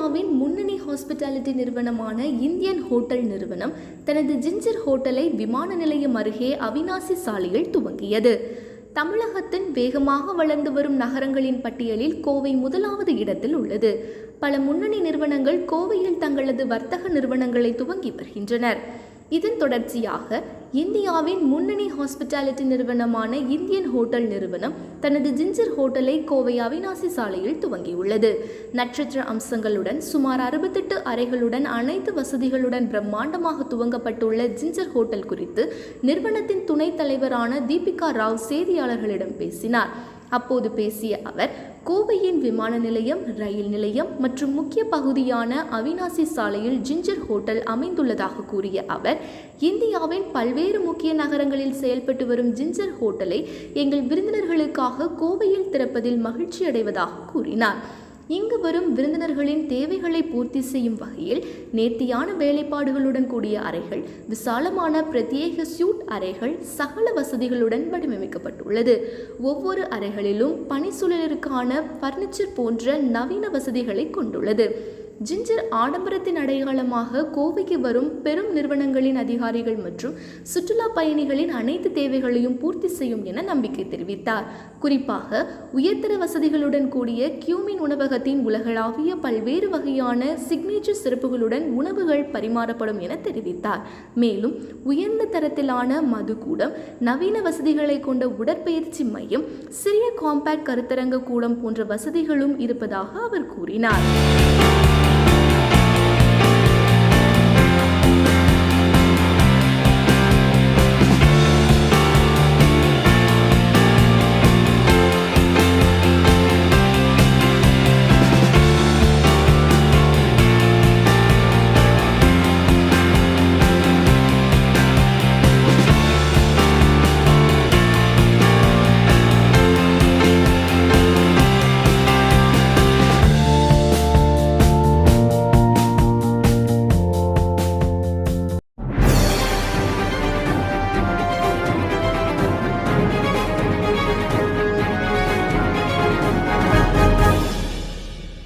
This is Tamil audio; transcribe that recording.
இந்தியாவின் முன்னணி ஹாஸ்பிட்டாலிட்டி நிறுவனமான இந்தியன் ஹோட்டல் நிறுவனம் தனது ஜிஞ்சர் ஹோட்டலை விமான நிலையம் அருகே அவிநாசி சாலையில் துவங்கியது. தமிழகத்தின் வேகமாக வளர்ந்து வரும் நகரங்களின் பட்டியலில் கோவை முதலாவது இடத்தில் உள்ளது. பல முன்னணி நிறுவனங்கள் கோவையில் தங்களது வர்த்தக நிறுவனங்களை துவங்கி வருகின்றனர். இதன் தொடர்ச்சியாக இந்தியாவின் முன்னணி ஹாஸ்பிட்டாலிட்டி நிறுவனமான இந்தியன் ஹோட்டல் நிறுவனம் தனது ஜிஞ்சர் ஹோட்டலை கோவை அவிநாசி சாலையில் துவங்கியுள்ளது. நட்சத்திர அம்சங்களுடன் சுமார் 68 அறைகளுடன் அனைத்து வசதிகளுடன் பிரம்மாண்டமாக துவங்கப்பட்டுள்ள ஜிஞ்சர் ஹோட்டல் குறித்து நிறுவனத்தின் துணைத் தலைவரான தீபிகா ராவ் செய்தியாளர்களிடம் பேசினார். அப்போது பேசிய அவர், கோவையின் விமான நிலையம், ரயில் நிலையம் மற்றும் முக்கிய பகுதியான அவிநாசி சாலையில் ஜிஞ்சர் ஹோட்டல் அமைந்துள்ளதாக கூறிய அவர், இந்தியாவின் பல்வேறு முக்கிய நகரங்களில் செயல்பட்டு வரும் ஜிஞ்சர் ஹோட்டலை எங்கள் விருந்தினர்களுக்காக கோவையில் திறப்பதில் மகிழ்ச்சி அடைவதாக கூறினார். இங்கு வரும் விருந்தினர்களின் தேவைகளை பூர்த்தி செய்யும் வகையில் நேர்த்தியான வேலைப்பாடுகளுடன் கூடிய அறைகள், விசாலமான பிரத்யேக சூட் அறைகள், சகல வசதிகளுடன் வடிவமைக்கப்பட்டுள்ளது. ஒவ்வொரு அறைகளிலும் பணிச்சூழலிற்கான பர்னிச்சர் போன்ற நவீன வசதிகளை கொண்டுள்ளது. ஜிஞ்சர் ஆடம்பரத்தின் அடையாளமாக கோவைக்கு வரும் பெரும் நிறுவனங்களின் அதிகாரிகள் மற்றும் சுற்றுலா பயணிகளின் அனைத்து தேவைகளையும் பூர்த்தி செய்யும் என நம்பிக்கை தெரிவித்தார். குறிப்பாக உயர்தர வசதிகளுடன் கூடிய கியூமின் உணவகத்தின் உலகளாவிய பல்வேறு வகையான சிக்னேச்சர் சிறப்புகளுடன் உணவுகள் பரிமாறப்படும் என தெரிவித்தார். மேலும் உயர்ந்த தரத்திலான மதுக்கூடம், நவீன வசதிகளை கொண்ட உடற்பயிற்சி மையம், சிறிய காம்பேக்ட் கருத்தரங்க கூடம் போன்ற வசதிகளும் இருப்பதாக அவர் கூறினார்.